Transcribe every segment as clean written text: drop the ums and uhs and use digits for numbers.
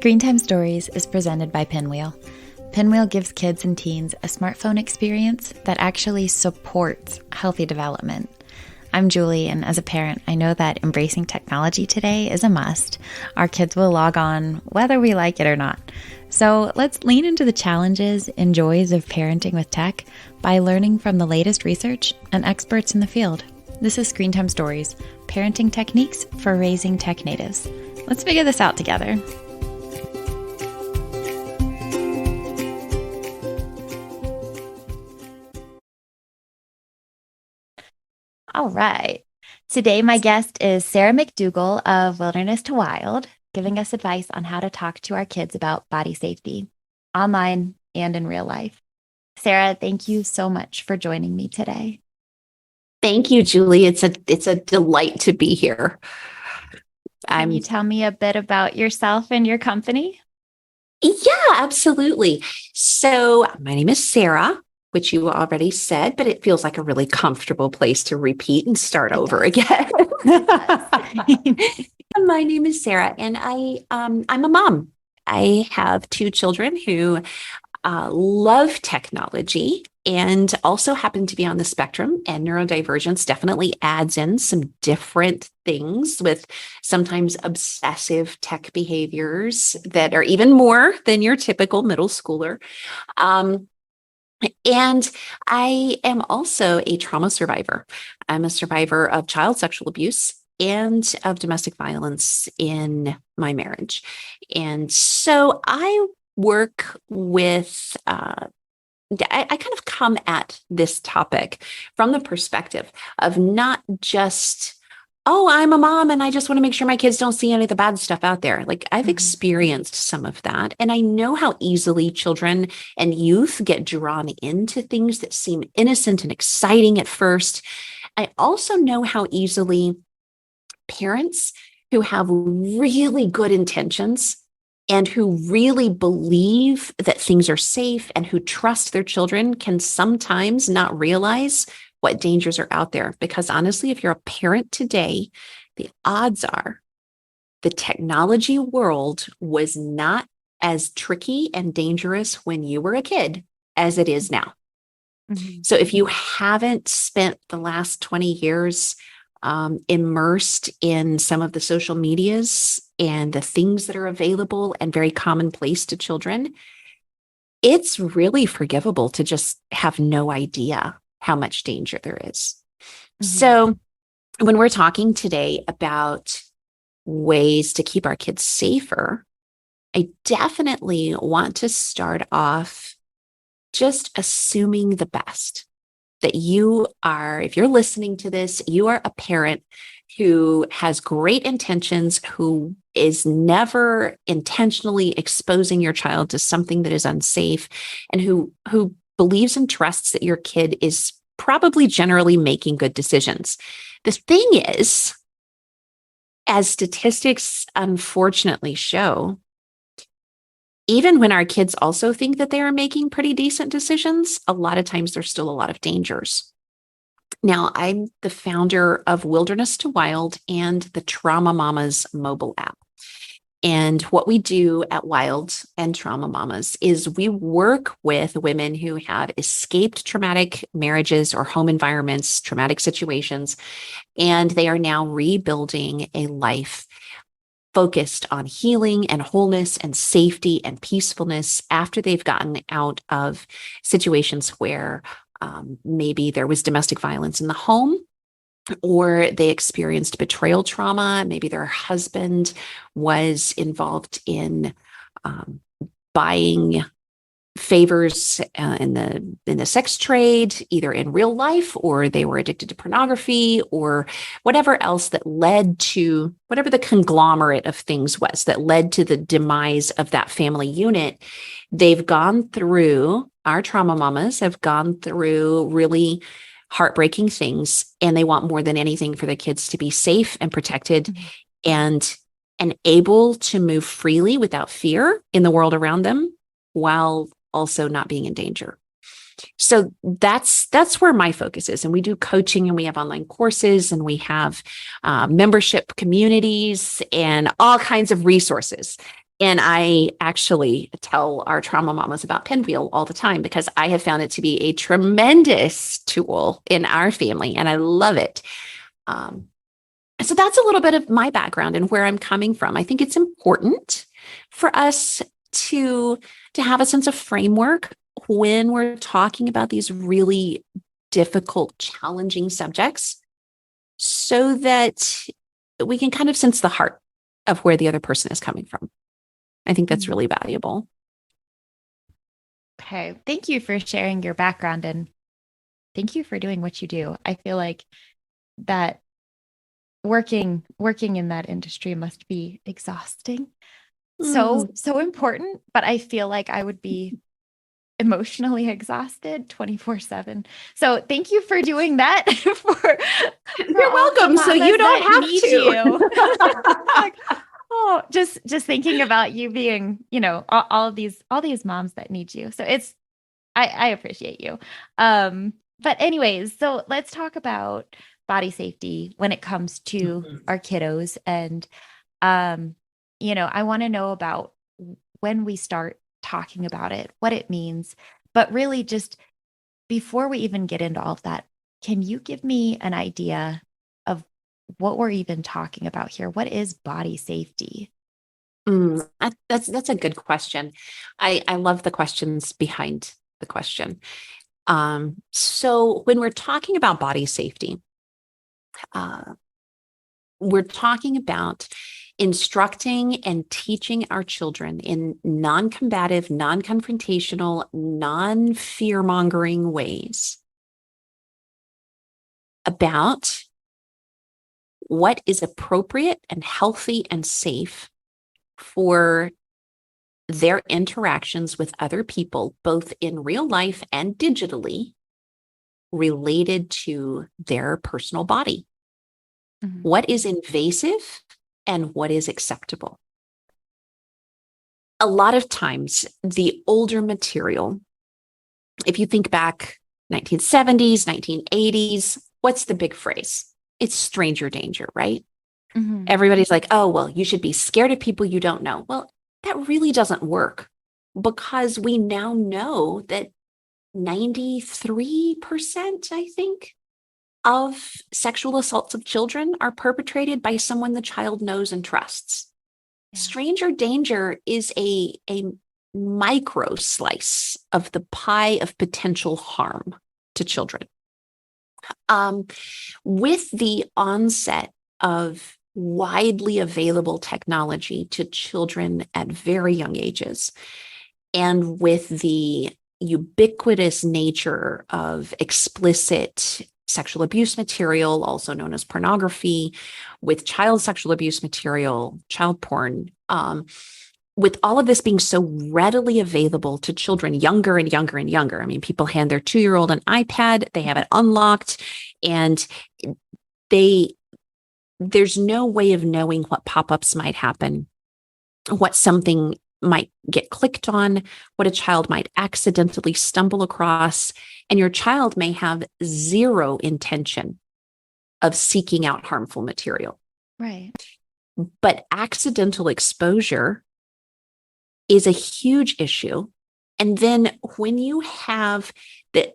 Screen Time Stories is presented by Pinwheel. Pinwheel gives kids and teens a smartphone experience that actually supports healthy development. I'm Julie, and as a parent, I know that embracing technology today is a must. Our kids will log on whether we like it or not. So let's lean into the challenges and joys of parenting with tech by learning from the latest research and experts in the field. This is Screen Time Stories, parenting techniques for raising tech natives. Let's figure this out together. All right. Today, my guest is Sarah McDugal of Wilderness to Wild, giving us advice on how to talk to our kids about body safety, online and in real life. Sarah, thank you so much for joining me today. Thank you, Julie. It's a delight to be here. Can you tell me a bit about yourself and your company? Yeah, absolutely. So my name is Sarah, which you already said, but it feels like a really comfortable place to repeat and start over again. My name is Sarah, and I'm a mom. I have two children who love technology and also happen to be on the spectrum, and neurodivergence definitely adds in some different things with sometimes obsessive tech behaviors that are even more than your typical middle schooler. And I am also a trauma survivor. I'm a survivor of child sexual abuse and of domestic violence in my marriage. And so I work with, I kind of come at this topic from the perspective of not just, oh, I'm a mom and I just want to make sure my kids don't see any of the bad stuff out there. Like I've experienced some of that. And I know how easily children and youth get drawn into things that seem innocent and exciting at first. I also know how easily parents who have really good intentions and who really believe that things are safe and who trust their children can sometimes not realize what dangers are out there. Because honestly, if you're a parent today, the odds are the technology world was not as tricky and dangerous when you were a kid as it is now. So if you haven't spent the last 20 years immersed in some of the social medias and the things that are available and very commonplace to children, it's really forgivable to just have no idea how much danger there is. So when we're talking today about ways to keep our kids safer, I definitely want to start off just assuming the best. That you are, if you're listening to this, you are a parent who has great intentions, who is never intentionally exposing your child to something that is unsafe, and who believes and trusts that your kid is probably generally making good decisions. The thing is, as statistics unfortunately show, even when our kids also think that they are making pretty decent decisions, a lot of times there's still a lot of dangers. Now, I'm the founder of Wilderness to Wild and the Trauma Mamas mobile app. And what we do at Wild and Trauma Mamas is we work with women who have escaped traumatic marriages or home environments, traumatic situations, and they are now rebuilding a life focused on healing and wholeness and safety and peacefulness after they've gotten out of situations where maybe there was domestic violence in the home, or they experienced betrayal trauma. Maybe their husband was involved in buying favors in the sex trade, either in real life, or they were addicted to pornography, or whatever else that led to whatever the conglomerate of things was that led to the demise of that family unit. They've gone through, our trauma mamas have gone through really heartbreaking things, and they want more than anything for the kids to be safe and protected and able to move freely without fear in the world around them, while also not being in danger. So that's where my focus is. And we do coaching, and we have online courses, and we have membership communities and all kinds of resources And I actually tell our trauma mamas about Pinwheel all the time because I have found it to be a tremendous tool in our family, and I love it. Um, so that's a little bit of my background and where I'm coming from. I think it's important for us to have a sense of framework when we're talking about these really difficult, challenging subjects, so that we can kind of sense the heart of where the other person is coming from. I think that's really valuable. Okay. Thank you for sharing your background, and thank you for doing what you do. I feel like that working in that industry must be exhausting. So important, but I feel like I would be emotionally exhausted 24/7. So thank you for doing that for You're welcome. So you don't have to. You. Like, oh, just thinking about you being, all these moms that need you. So I appreciate you. But anyways, so let's talk about body safety when it comes to our kiddos. And I want to know about when we start talking about it, what it means, but really just before we even get into all of that, can you give me an idea of what we're even talking about here? What is body safety? That's a good question. I love the questions behind the question. So when we're talking about body safety, we're talking about instructing and teaching our children in non-combative, non-confrontational, non-fear-mongering ways about what is appropriate and healthy and safe for their interactions with other people, both in real life and digitally, related to their personal body. What is invasive and what is acceptable? A lot of times, the older material, if you think back 1970s, 1980s, what's the big phrase? It's stranger danger, right? Everybody's like, oh, well, you should be scared of people you don't know. Well, that really doesn't work, because we now know that 93%, I think, of sexual assaults of children are perpetrated by someone the child knows and trusts. Yeah. Stranger danger is a micro slice of the pie of potential harm to children. With the onset of widely available technology to children at very young ages, and with the ubiquitous nature of explicit sexual abuse material, also known as pornography, with child sexual abuse material, child porn, with all of this being so readily available to children younger and younger and younger. I mean, people hand their 2-year-old an iPad, they have it unlocked, and there's no way of knowing what pop-ups might happen, what something might get clicked on, what a child might accidentally stumble across, and your child may have zero intention of seeking out harmful material. Right. But accidental exposure is a huge issue. And then when you have the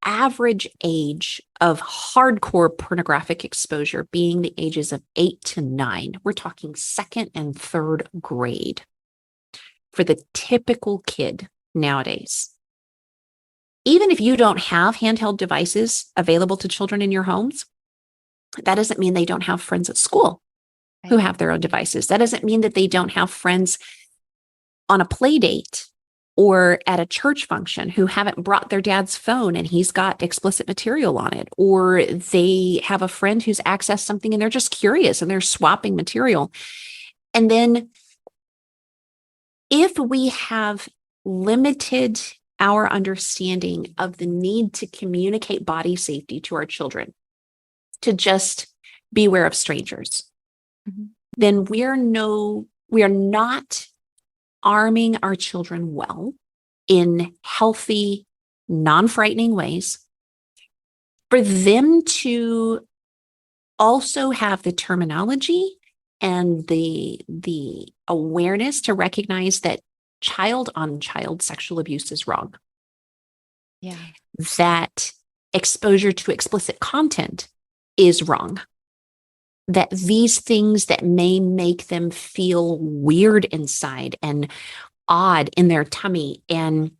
average age of hardcore pornographic exposure being the ages of 8 to 9, we're talking 2nd and 3rd grade for the typical kid nowadays. Even if you don't have handheld devices available to children in your homes, that doesn't mean they don't have friends at school who have their own devices. That doesn't mean that they don't have friends on a play date or at a church function who haven't brought their dad's phone and he's got explicit material on it, or they have a friend who's accessed something and they're just curious and they're swapping material. And then if we have limited our understanding of the need to communicate body safety to our children, to just beware of strangers, then we are not arming our children well in healthy, non-frightening ways for them to also have the terminology and the awareness to recognize that child on child sexual abuse is wrong. Yeah. That exposure to explicit content is wrong. That these things that may make them feel weird inside and odd in their tummy, and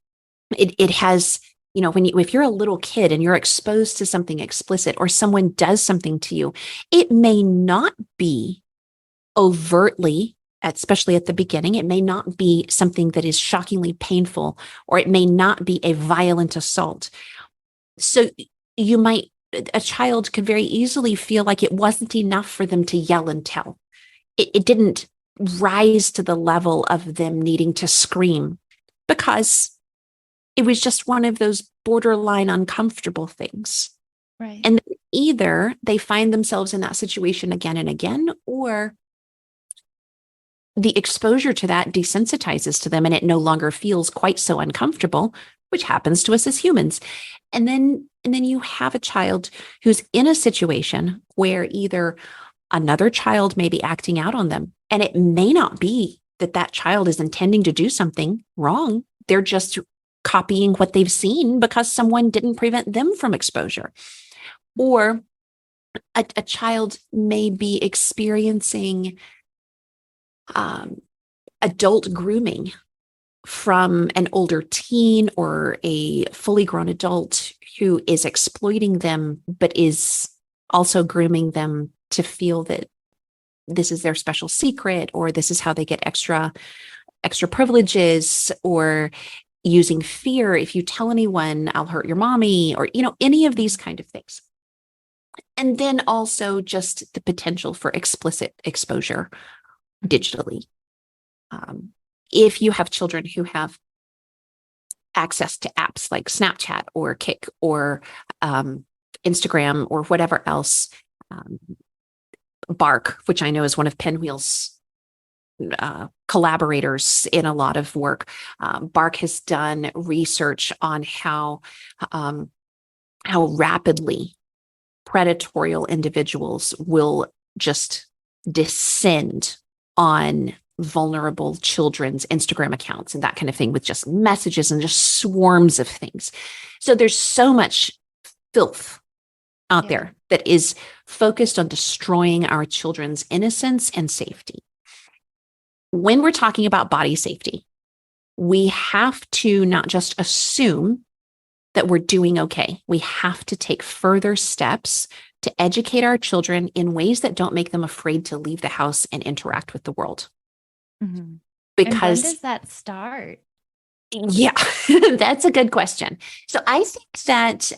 it has, if you're a little kid and you're exposed to something explicit, or someone does something to you, it may not be overtly, especially at the beginning, it may not be something that is shockingly painful, or it may not be a violent assault. So a child could very easily feel like it wasn't enough for them to yell and tell. It didn't rise to the level of them needing to scream, because it was just one of those borderline uncomfortable things. Right. And either they find themselves in that situation again and again, or the exposure to that desensitizes to them and it no longer feels quite so uncomfortable, which happens to us as humans. And then you have a child who's in a situation where either another child may be acting out on them, and it may not be that child is intending to do something wrong. They're just copying what they've seen because someone didn't prevent them from exposure. Or a child may be experiencing adult grooming from an older teen or a fully grown adult who is exploiting them, but is also grooming them to feel that this is their special secret, or this is how they get extra privileges, or using fear. If you tell anyone, I'll hurt your mommy, or, any of these kind of things. And then also just the potential for explicit exposure digitally. If you have children who have access to apps like Snapchat or Kik or Instagram or whatever else, Bark, which I know is one of Pinwheel's collaborators in a lot of work. Bark has done research on how rapidly predatorial individuals will just descend on vulnerable children's Instagram accounts and that kind of thing, with just messages and just swarms of things. So there's so much filth out there that is focused on destroying our children's innocence and safety. When we're talking about body safety, we have to not just assume that we're doing okay. We have to take further steps to educate our children in ways that don't make them afraid to leave the house and interact with the world. Mm-hmm. Because and when does that start? Yeah, that's a good question. So I think that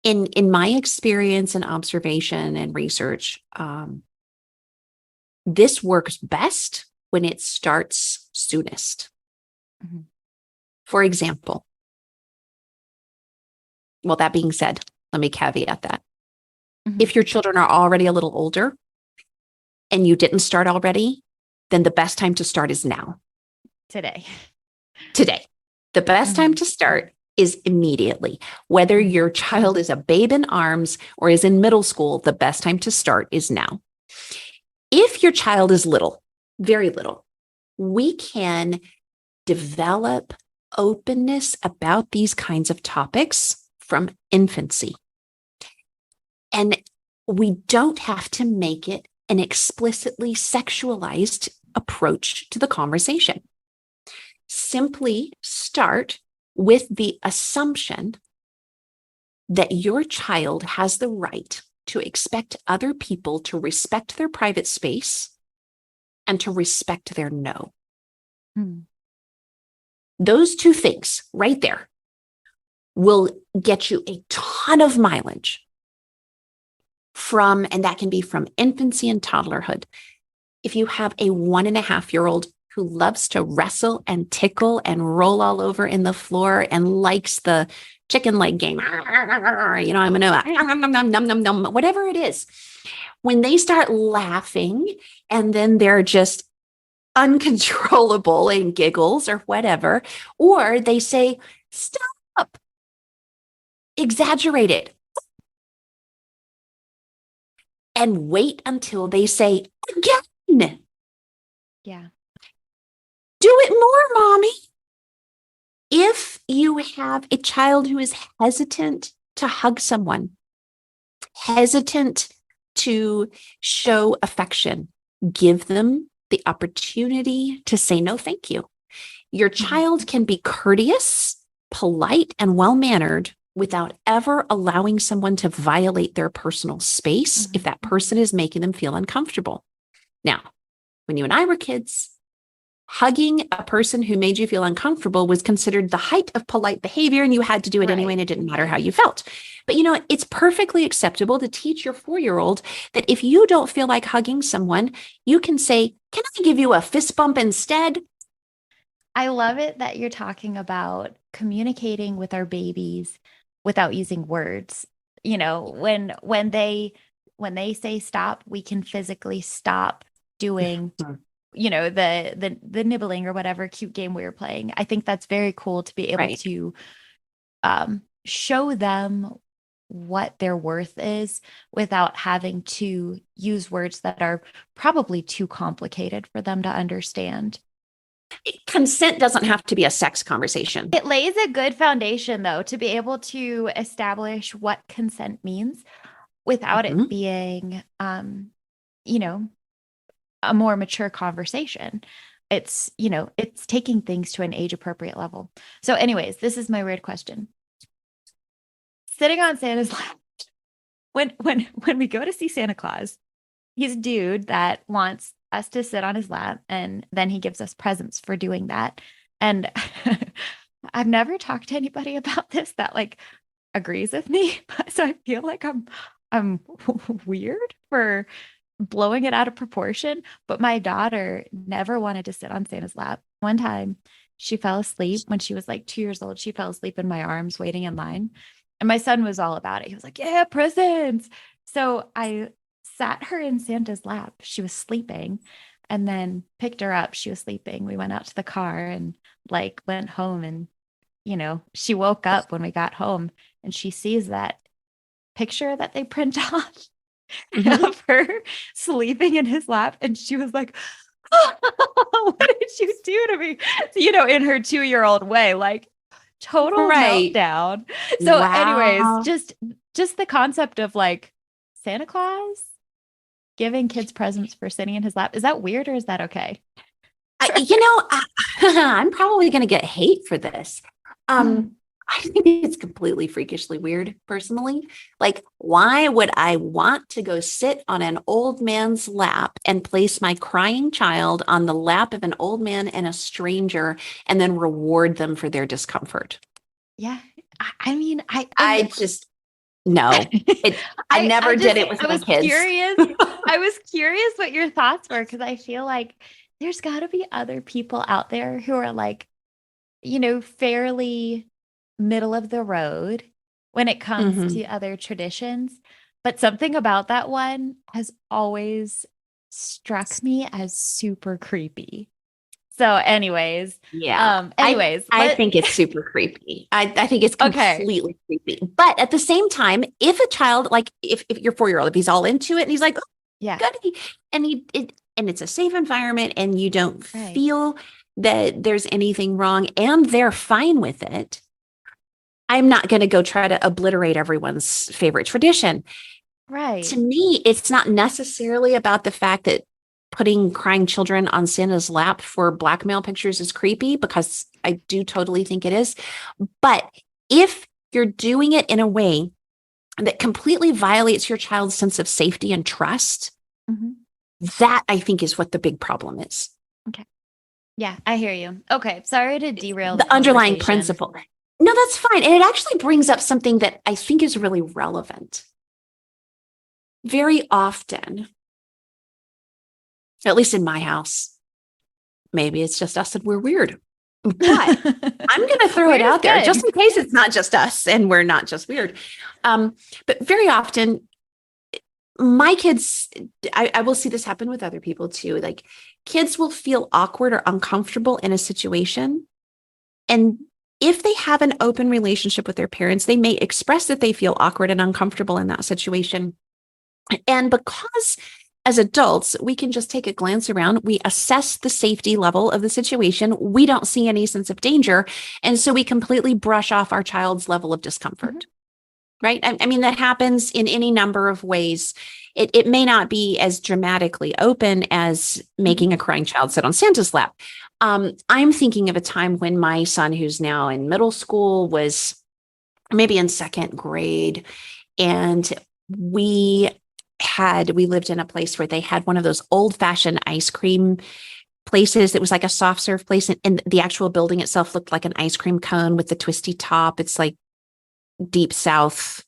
in my experience and observation and research, this works best when it starts soonest. Mm-hmm. For example, well, that being said, let me caveat that. Mm-hmm. If your children are already a little older and you didn't start already, then the best time to start is now. Today. The best time to start is immediately. Whether your child is a babe in arms or is in middle school, the best time to start is now. If your child is little, very little, we can develop openness about these kinds of topics from infancy. And we don't have to make it an explicitly sexualized approach to the conversation. Simply start with the assumption that your child has the right to expect other people to respect their private space and to respect their no. Those two things right there will get you a ton of mileage and that can be from infancy and toddlerhood. If you have a 1.5-year-old who loves to wrestle and tickle and roll all over in the floor and likes the chicken leg game, I'm gonna whatever it is, when they start laughing and then they're just uncontrollable and giggles or whatever, or they say, stop, exaggerate it. and wait until they say again. Yeah. Do it more, mommy. If you have a child who is hesitant to hug someone, hesitant to show affection, give them the opportunity to say no, thank you. Your child can be courteous, polite, and well-mannered without ever allowing someone to violate their personal space if that person is making them feel uncomfortable. Now, when you and I were kids, hugging a person who made you feel uncomfortable was considered the height of polite behavior, and you had to do it anyway, and it didn't matter how you felt. But it's perfectly acceptable to teach your 4-year-old that if you don't feel like hugging someone, you can say, can I give you a fist bump instead? I love it that you're talking about communicating with our babies without using words. When they say stop, we can physically stop doing the nibbling or whatever cute game we were playing. I think that's very cool to be able to show them what their worth is without having to use words that are probably too complicated for them to understand. Consent doesn't have to be a sex conversation. It lays a good foundation, though, to be able to establish what consent means without it being, a more mature conversation. It's taking things to an age appropriate level. So anyways, this is my weird question. Sitting on Santa's lap, when we go to see Santa Claus, he's a dude that wants us to sit on his lap, and then he gives us presents for doing that. And I've never talked to anybody about this that agrees with me. So I feel like I'm weird for blowing it out of proportion. But my daughter never wanted to sit on Santa's lap. One time she fell asleep when she was 2 years old. She fell asleep in my arms waiting in line. And my son was all about it. He was like, yeah, presents. So I sat her in Santa's lap. She was sleeping, and then picked her up. She was sleeping. We went out to the car and went home, and she woke up when we got home, and she sees that picture that they print off of her sleeping in his lap, and she was like, oh, what did you do to me? In her 2-year-old way, total meltdown. So anyways, just the concept of Santa Claus giving kids presents for sitting in his lap. Is that weird or is that okay? I'm probably going to get hate for this. I think it's completely freakishly weird, personally. Why would I want to go sit on an old man's lap and place my crying child on the lap of an old man and a stranger and then reward them for their discomfort? Yeah. I mean, I just, no, I never did it with my kids. I was curious what your thoughts were, because I feel like there's got to be other people out there who are fairly middle of the road when it comes to other traditions. But something about that one has always struck me as super creepy. So anyways, yeah. I think it's super creepy. I think it's completely creepy. But at the same time, if a child, if your 4-year-old, if he's all into it and he's like, oh, yeah, good, and it's a safe environment and you don't feel that there's anything wrong and they're fine with it, I'm not going to go try to obliterate everyone's favorite tradition. Right. To me, it's not necessarily about the fact that putting crying children on Santa's lap for blackmail pictures is creepy, because I do totally think it is. But if you're doing it in a way that completely violates your child's sense of safety and trust, that I think is what the big problem is. Okay. Yeah, I hear you. Okay. Sorry to derail the underlying principle. No, that's fine. And it actually brings up something that I think is really relevant. Very often, at least in my house, maybe it's just us and we're weird, but I'm going to throw it out there just in case it's not just us and we're not just weird. But very often, my kids, I will see this happen with other people too. Kids will feel awkward or uncomfortable in a situation, and if they have an open relationship with their parents, they may express that they feel awkward and uncomfortable in that situation. And because as adults, we can just take a glance around, we assess the safety level of the situation, we don't see any sense of danger. And so we completely brush off our child's level of discomfort. Mm-hmm. Right? I mean, that happens in any number of ways. It may not be as dramatically open as making a crying child sit on Santa's lap. I'm thinking of a time when my son, who's now in middle school, was maybe in second grade. And we lived in a place where they had one of those old fashioned ice cream places that was like a soft serve place. And the actual building itself looked like an ice cream cone with the twisty top. It's like Deep South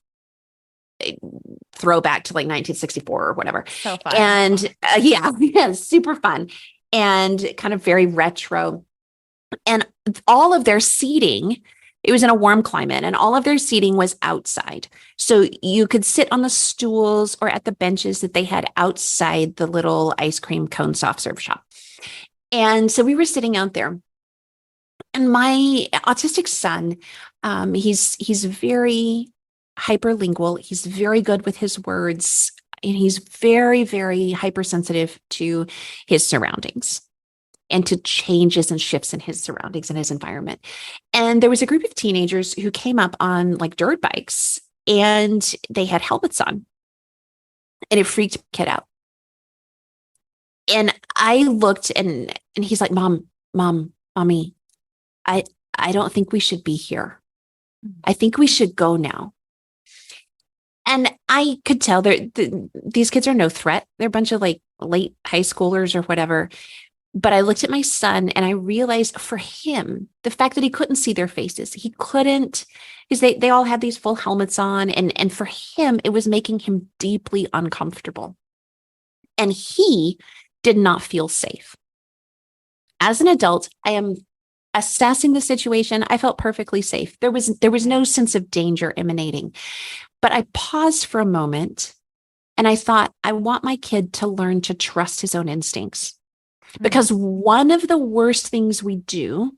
throwback to like 1964 or whatever. So fun. And yeah, super fun and kind of very retro. And all of their seating, it was in a warm climate, and all of their seating was outside. So you could sit on the stools or at the benches that they had outside the little ice cream cone soft serve shop. And so we were sitting out there. And my autistic son, he's very hyperlingual. He's very good with his words, and he's very, very hypersensitive to his surroundings and to changes and shifts in his surroundings and his environment. And there was a group of teenagers who came up on like dirt bikes, and they had helmets on, and it freaked the kid out. And I looked, and he's like, Mommy, I don't think we should be here. I think we should go now. And I could tell these kids are no threat. They're a bunch of like late high schoolers or whatever. But I looked at my son and I realized for him, the fact that he couldn't see their faces, he couldn't, because they all had these full helmets on. And for him, it was making him deeply uncomfortable. And he did not feel safe. As an adult, I am assessing the situation. I felt perfectly safe. There was no sense of danger emanating. But I paused for a moment and I thought, I want my kid to learn to trust his own instincts. Because one of the worst things we do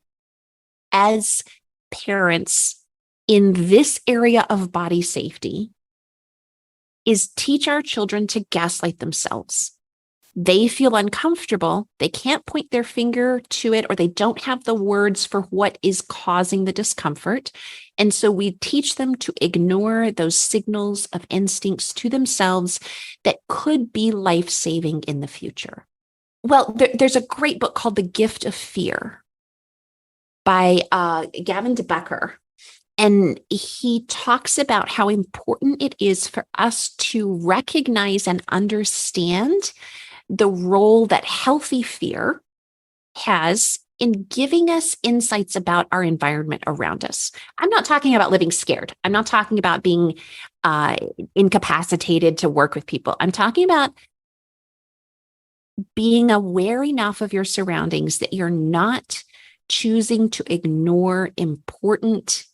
as parents in this area of body safety is teach our children to gaslight themselves. They feel uncomfortable. They can't point their finger to it, or they don't have the words for what is causing the discomfort. And so we teach them to ignore those signals of instincts to themselves that could be life-saving in the future. Well, there's a great book called The Gift of Fear by Gavin de Becker. And he talks about how important it is for us to recognize and understand the role that healthy fear has in giving us insights about our environment around us. I'm not talking about living scared. I'm not talking about being incapacitated to work with people. I'm talking about being aware enough of your surroundings that you're not choosing to ignore important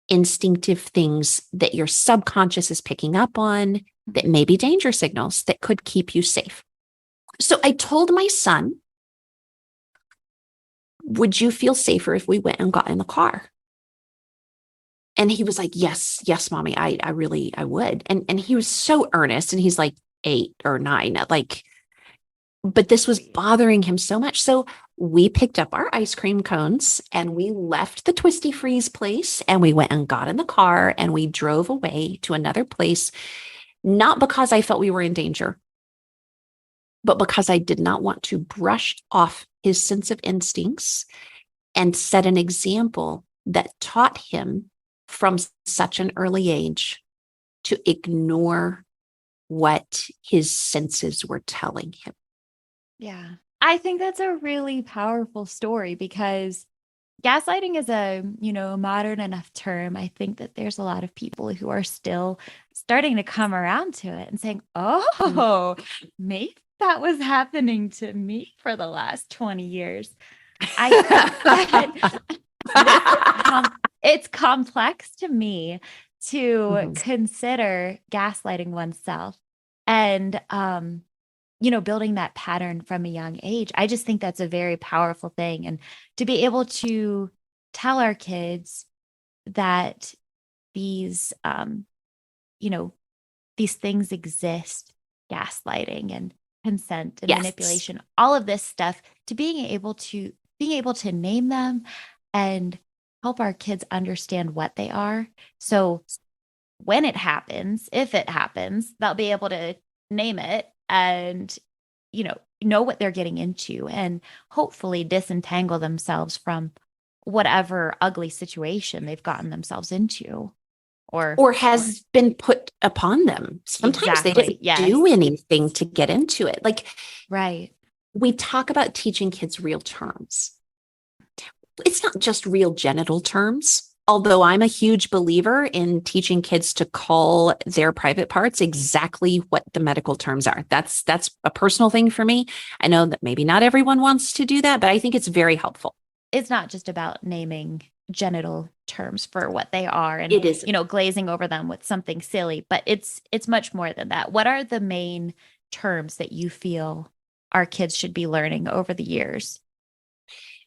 instinctive things that your subconscious is picking up on that may be danger signals that could keep you safe. So I told my son, would you feel safer if we went and got in the car? And he was like, yes, Mommy, I would. And he was so earnest, and he's like 8 or 9, but this was bothering him so much. So we picked up our ice cream cones and we left the Twisty Freeze place and we went and got in the car and we drove away to another place, not because I felt we were in danger, but because I did not want to brush off his sense of instincts and set an example that taught him from such an early age to ignore what his senses were telling him. Yeah. I think that's a really powerful story because gaslighting is a modern enough term. I think that there's a lot of people who are still starting to come around to it and saying, oh, maybe that was happening to me for the last 20 years. I think that it's complex to me to consider gaslighting oneself and, building that pattern from a young age. I just think that's a very powerful thing. And to be able to tell our kids that these things exist gaslighting and consent and Yes. manipulation, all of this stuff, to being able to name them and help our kids understand what they are. So when it happens, if it happens, they'll be able to name it and, know what they're getting into and hopefully disentangle themselves from whatever ugly situation they've gotten themselves into or has been put upon them. Sometimes they didn't do anything to get into it. Like, right. We talk about teaching kids real terms. It's not just real genital terms, although I'm a huge believer in teaching kids to call their private parts exactly what the medical terms are. That's a personal thing for me. I know that maybe not everyone wants to do that, but I think it's very helpful. It's not just about naming genital terms for what they are and, it is, glazing over them with something silly, but it's much more than that. What are the main terms that you feel our kids should be learning over the years?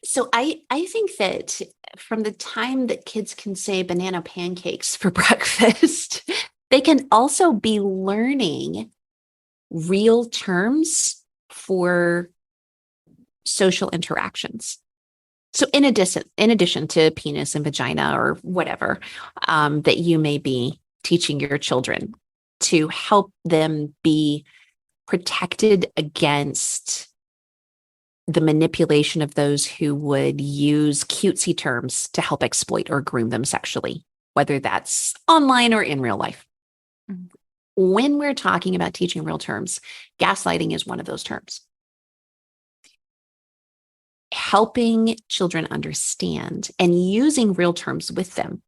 So I think that from the time that kids can say banana pancakes for breakfast, they can also be learning real terms for social interactions. So in addition to penis and vagina or whatever that you may be teaching your children, to help them be protected against the manipulation of those who would use cutesy terms to help exploit or groom them sexually, whether that's online or in real life. Mm-hmm. When we're talking about teaching real terms, gaslighting is one of those terms. Helping children understand and using real terms with them.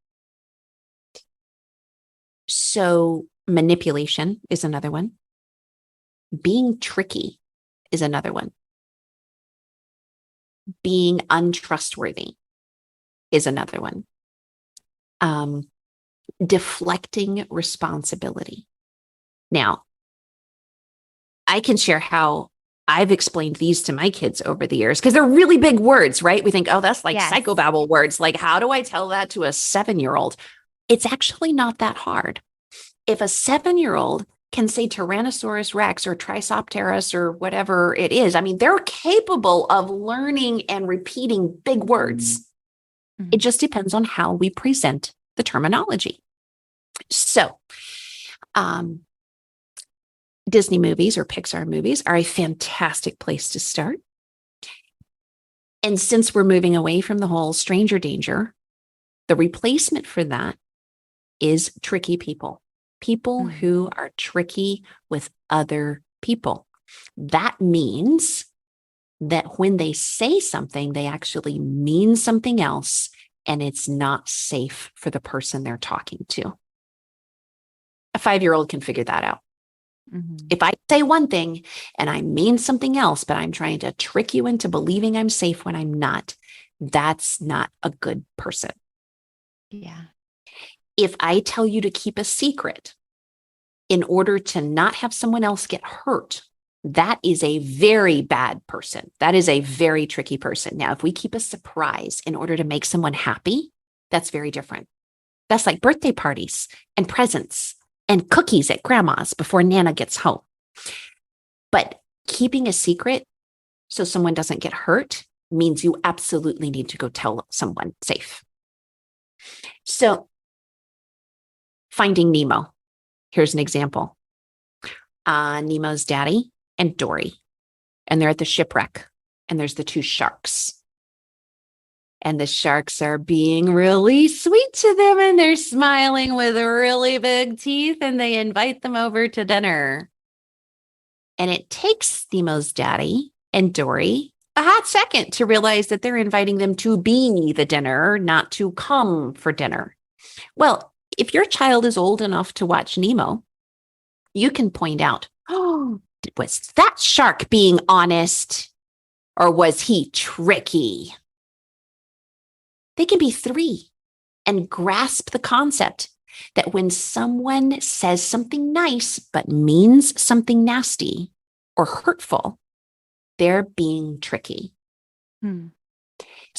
So manipulation is another one. Being tricky is another one. Being untrustworthy is another one. Deflecting responsibility. Now, I can share how I've explained these to my kids over the years because they're really big words, right? We think, oh, that's like psychobabble words. Like, how do I tell that to a 7-year-old? It's actually not that hard. If a 7-year-old can say Tyrannosaurus Rex or Triceratops or whatever it is, I mean, they're capable of learning and repeating big words. Mm-hmm. It just depends on how we present the terminology. So, Disney movies or Pixar movies are a fantastic place to start. And since we're moving away from the whole stranger danger, the replacement for that is tricky people. People who are tricky with other people. That means that when they say something, they actually mean something else, and it's not safe for the person they're talking to. A 5-year-old can figure that out. Mm-hmm. If I say one thing and I mean something else, but I'm trying to trick you into believing I'm safe when I'm not, that's not a good person. Yeah. If I tell you to keep a secret in order to not have someone else get hurt, that is a very bad person. That is a very tricky person. Now, if we keep a surprise in order to make someone happy, that's very different. That's like birthday parties and presents and cookies at grandma's before Nana gets home. But keeping a secret so someone doesn't get hurt means you absolutely need to go tell someone safe. So, Finding Nemo. Here's an example. Nemo's daddy and Dory, and they're at the shipwreck, and there's the 2 sharks. And the sharks are being really sweet to them, and they're smiling with really big teeth, and they invite them over to dinner. And it takes Nemo's daddy and Dory a hot second to realize that they're inviting them to be the dinner, not to come for dinner. Well, if your child is old enough to watch Nemo, you can point out, oh, was that shark being honest, or was he tricky? They can be 3 and grasp the concept that when someone says something nice but means something nasty or hurtful, they're being tricky.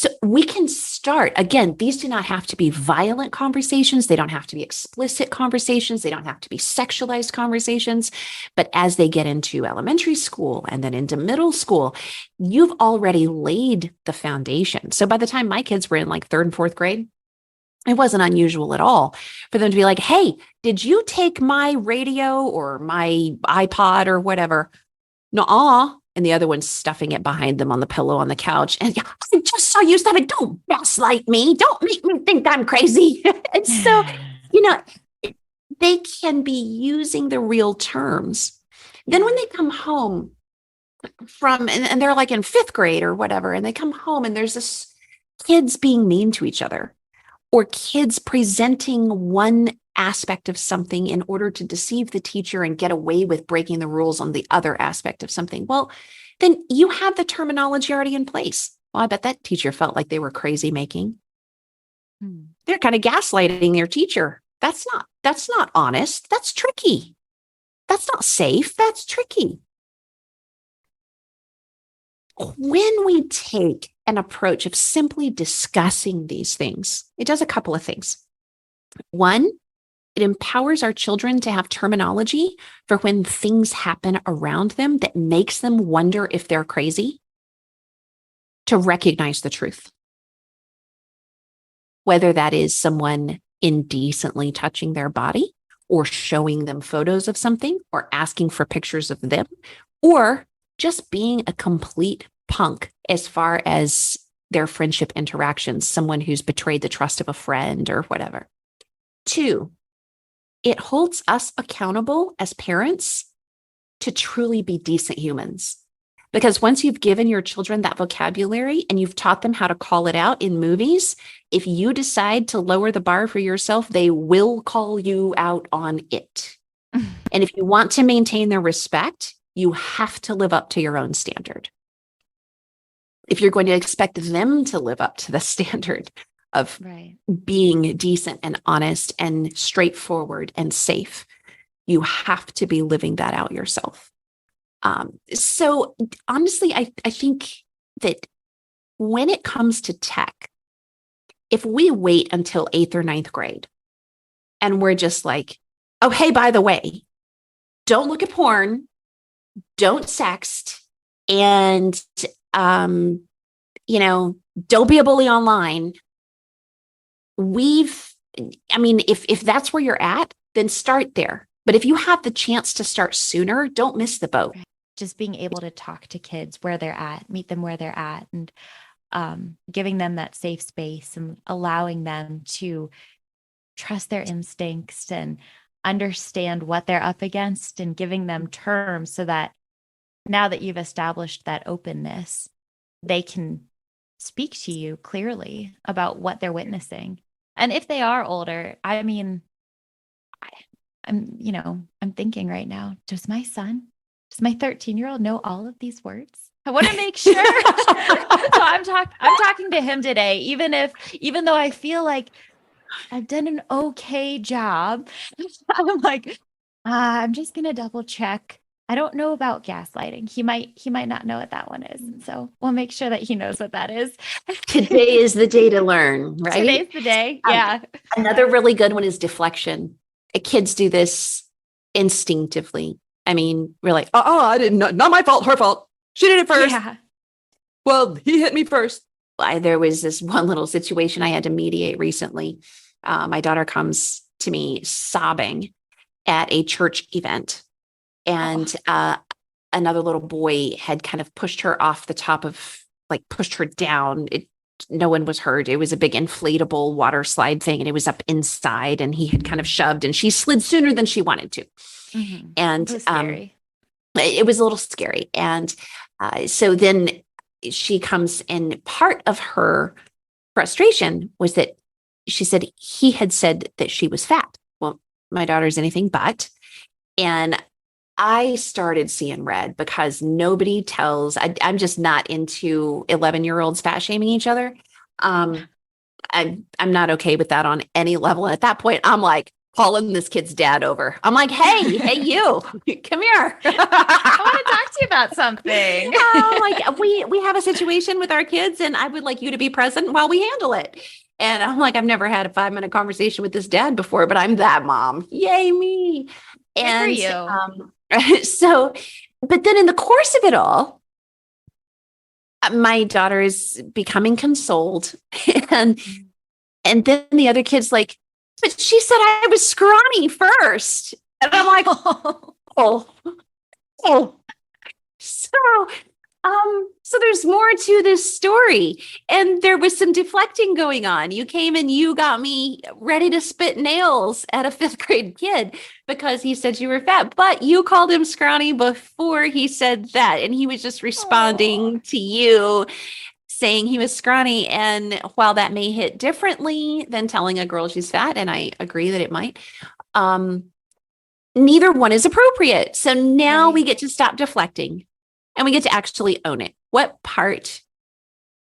So we can start, again, these do not have to be violent conversations. They don't have to be explicit conversations. They don't have to be sexualized conversations. But as they get into elementary school and then into middle school, you've already laid the foundation. So by the time my kids were in like third and fourth grade, it wasn't unusual at all for them to be like, hey, did you take my radio or my iPod or whatever? Nuh-uh. And the other one's stuffing it behind them on the pillow on the couch. And yeah, I just saw you stuff it. Don't gaslight me. Don't make me think I'm crazy. And so, they can be using the real terms. Then when they come home and they're like in fifth grade or whatever, and they come home and there's this kids being mean to each other, or kids presenting one aspect of something in order to deceive the teacher and get away with breaking the rules on the other aspect of something. Well, then you have the terminology already in place. Well, I bet that teacher felt like they were crazy making. They're kind of gaslighting their teacher. That's not honest. That's tricky. That's not safe. That's tricky. When we take an approach of simply discussing these things, it does a couple of things. One, it empowers our children to have terminology for when things happen around them that makes them wonder if they're crazy, to recognize the truth. Whether that is someone indecently touching their body or showing them photos of something or asking for pictures of them, or just being a complete punk as far as their friendship interactions, someone who's betrayed the trust of a friend or whatever. Two, it holds us accountable as parents to truly be decent humans. Because once you've given your children that vocabulary and you've taught them how to call it out in movies, if you decide to lower the bar for yourself, they will call you out on it. And if you want to maintain their respect, you have to live up to your own standard. If you're going to expect them to live up to the standard of being decent and honest and straightforward and safe, you have to be living that out yourself. So honestly, I think that when it comes to tech, if we wait until 8th or 9th grade and we're just like, oh, hey, by the way, don't look at porn, don't sext, and, don't be a bully online. If that's where you're at, then start there. But if you have the chance to start sooner, don't miss the boat. Just being able to talk to kids where they're at, meet them where they're at, and giving them that safe space and allowing them to trust their instincts and understand what they're up against, and giving them terms so that now that you've established that openness, they can speak to you clearly about what they're witnessing. And if they are older, I'm thinking right now, does my 13-year-old know all of these words? I want to make sure. So I'm talking to him today, even though I feel like I've done an okay job. I'm like, I'm just going to double check. I don't know about gaslighting. He might not know what that one is. So we'll make sure that he knows what that is. Today is the day to learn, right? Today's the day. Yeah. Another really good one is deflection. Kids do this instinctively. I mean, we're like, I didn't know. Not my fault, her fault. She did it first. Yeah. Well, he hit me first. There was this one little situation I had to mediate recently. My daughter comes to me sobbing at a church event. And another little boy had kind of pushed her off the top of, pushed her down. No one was hurt. It was a big inflatable water slide thing, and it was up inside, and he had kind of shoved, and she slid sooner than she wanted to. Mm-hmm. And it was scary. It was a little scary. And so then she comes, and part of her frustration was that she said he had said that she was fat. Well, my daughter's anything but. And I started seeing red, because nobody tells, I'm just not into 11-year-olds fat shaming each other. I'm not okay with that on any level. And at that point, I'm like calling this kid's dad over. I'm like, hey, you, come here. I want to talk to you got something. Like we have a situation with our kids and I would like you to be present while we handle it. And I'm like, I've never had a 5-minute conversation with this dad before, but I'm that mom. Yay, me. Good for you. So, but then in the course of it all, my daughter is becoming consoled and then the other kid's like, but she said I was scrawny first. And I'm like, oh. So there's more to this story. And there was some deflecting going on. You came and you got me ready to spit nails at a 5th grade kid because he said you were fat, but you called him scrawny before he said that. And he was just responding to you saying he was scrawny. And while that may hit differently than telling a girl she's fat, and I agree that it might, neither one is appropriate. So now we get to stop deflecting and we get to actually own it. What part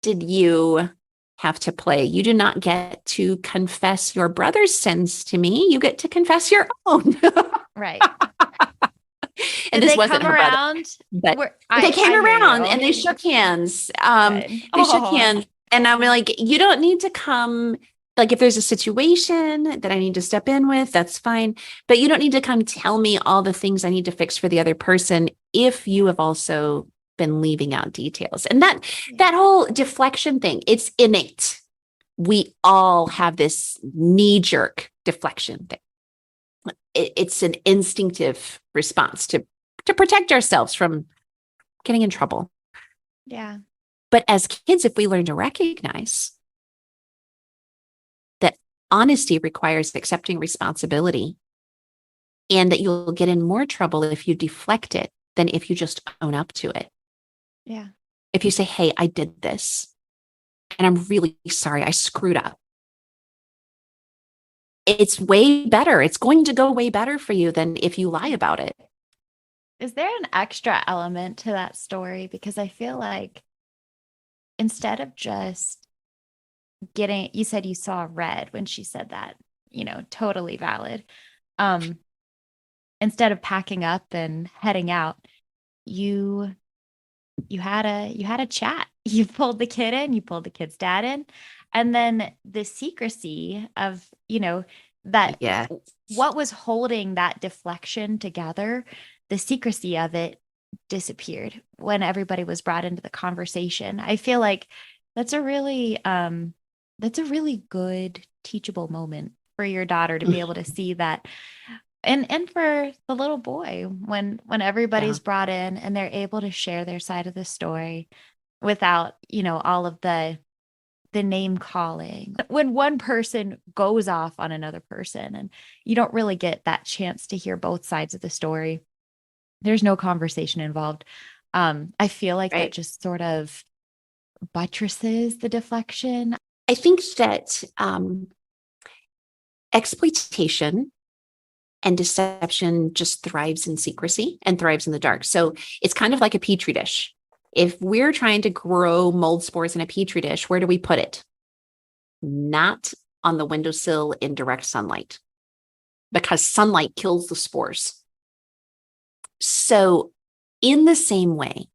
did you have to play? You do not get to confess your brother's sins to me. You get to confess your own. Right. And did this they wasn't come her brother, around? but they came around and they shook hands. They shook hands. And I'm like, you don't need to come. Like if there's a situation that I need to step in with, that's fine. But you don't need to come tell me all the things I need to fix for the other person if you have also been leaving out details. And that whole deflection thing, it's innate. We all have this knee-jerk deflection thing. It's an instinctive response to protect ourselves from getting in trouble. Yeah. But as kids, if we learn to recognize that honesty requires accepting responsibility and that you'll get in more trouble if you deflect it than if you just own up to it. Yeah. If you say, hey, I did this and I'm really sorry, I screwed up. It's way better. It's going to go way better for you than if you lie about it. Is there an extra element to that story? Because I feel like instead of just getting, you said you saw red when she said that, totally valid. Instead of packing up and heading out, you had a chat. You pulled the kid in, you pulled the kid's dad in, and then the secrecy of, that what was holding that deflection together, the secrecy of it disappeared when everybody was brought into the conversation. I feel like that's a really good teachable moment for your daughter to be able to see that. And for the little boy, when everybody's brought in and they're able to share their side of the story without, all of the name calling. When one person goes off on another person and you don't really get that chance to hear both sides of the story, there's no conversation involved. I feel like that just sort of buttresses the deflection. I think that exploitation and deception just thrives in secrecy and thrives in the dark. So it's kind of like a petri dish. If we're trying to grow mold spores in a petri dish, where do we put it? Not on the windowsill in direct sunlight, because sunlight kills the spores. So in the same way,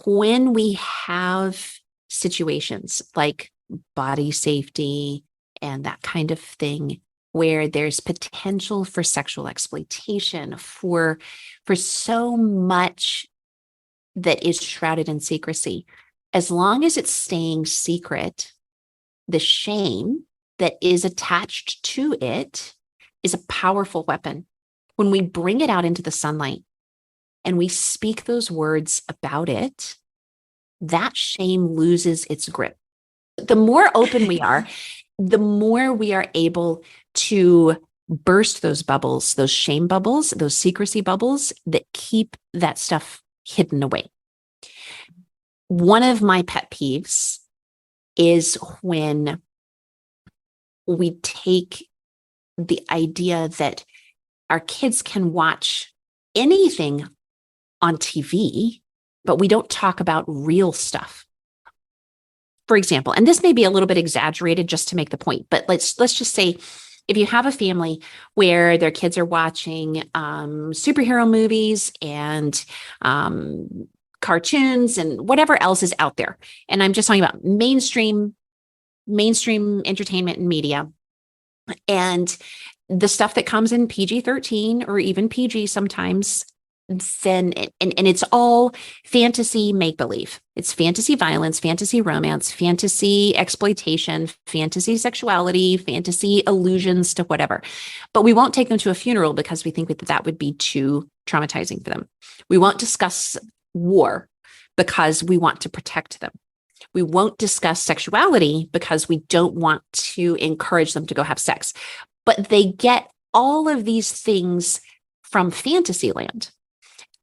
when we have situations like body safety and that kind of thing, where there's potential for sexual exploitation, for so much that is shrouded in secrecy, as long as it's staying secret, the shame that is attached to it is a powerful weapon. When we bring it out into the sunlight and we speak those words about it, that shame loses its grip. The more open we are, the more we are able to burst those bubbles, those shame bubbles, those secrecy bubbles that keep that stuff hidden away. One of my pet peeves is when we take the idea that our kids can watch anything on TV, but we don't talk about real stuff. For example, and this may be a little bit exaggerated just to make the point, but let's just say if you have a family where their kids are watching superhero movies and cartoons and whatever else is out there, and I'm just talking about mainstream entertainment and media, and the stuff that comes in PG-13 or even PG sometimes, then and it's all fantasy make-believe. It's fantasy violence, fantasy romance, fantasy exploitation, fantasy sexuality, fantasy allusions to whatever. But we won't take them to a funeral because we think that would be too traumatizing for them. We won't discuss war because we want to protect them. We won't discuss sexuality because we don't want to encourage them to go have sex. But they get all of these things from Fantasyland.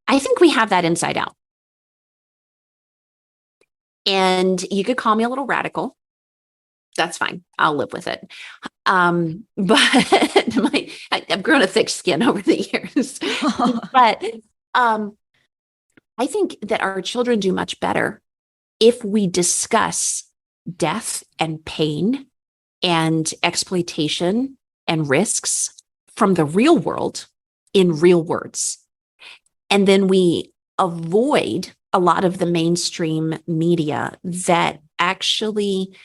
I think we have that inside out. And you could call me a little radical. That's fine. I'll live with it. But I've grown a thick skin over the years. But I think that our children do much better if we discuss death and pain and exploitation and risks from the real world in real words. And then we avoid a lot of the mainstream media that actually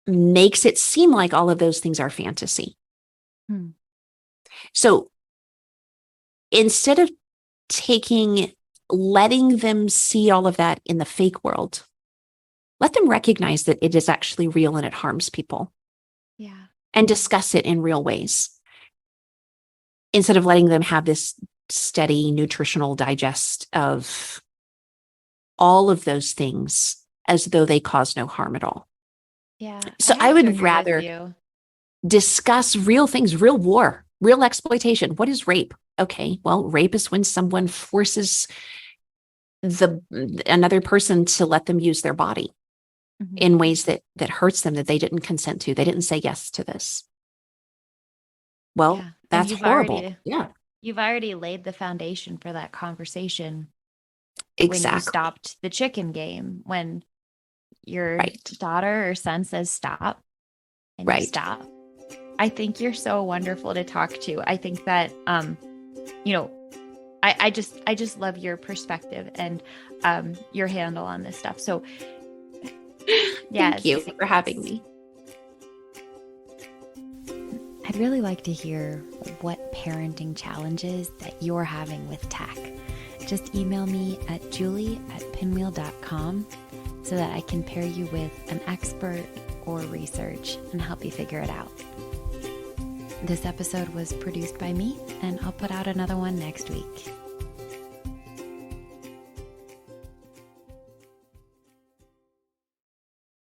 makes it seem like all of those things are fantasy. So instead of letting them see all of that in the fake world, let them recognize that it is actually real and it harms people. Yeah. And discuss it in real ways, instead of letting them have this steady nutritional digest of all of those things as though they cause no harm at all. Yeah. So I would rather discuss real things, real war, real exploitation. What is rape? Okay, well, rape is when someone forces another person to let them use their body in ways that hurts them, that they didn't consent to. They didn't say yes to this. Well, that's horrible. You've already laid the foundation for that conversation. Exactly. When you stopped the chicken game, when your daughter or son says stop, and you stop. I think you're so wonderful to talk to. I think that, I just love your perspective and your handle on this stuff. So, thank you for having me. I'd really like to hear what parenting challenges that you're having with tech. Just email me at julie@pinwheel.com so that I can pair you with an expert or research and help you figure it out. This episode was produced by me, and I'll put out another one next week.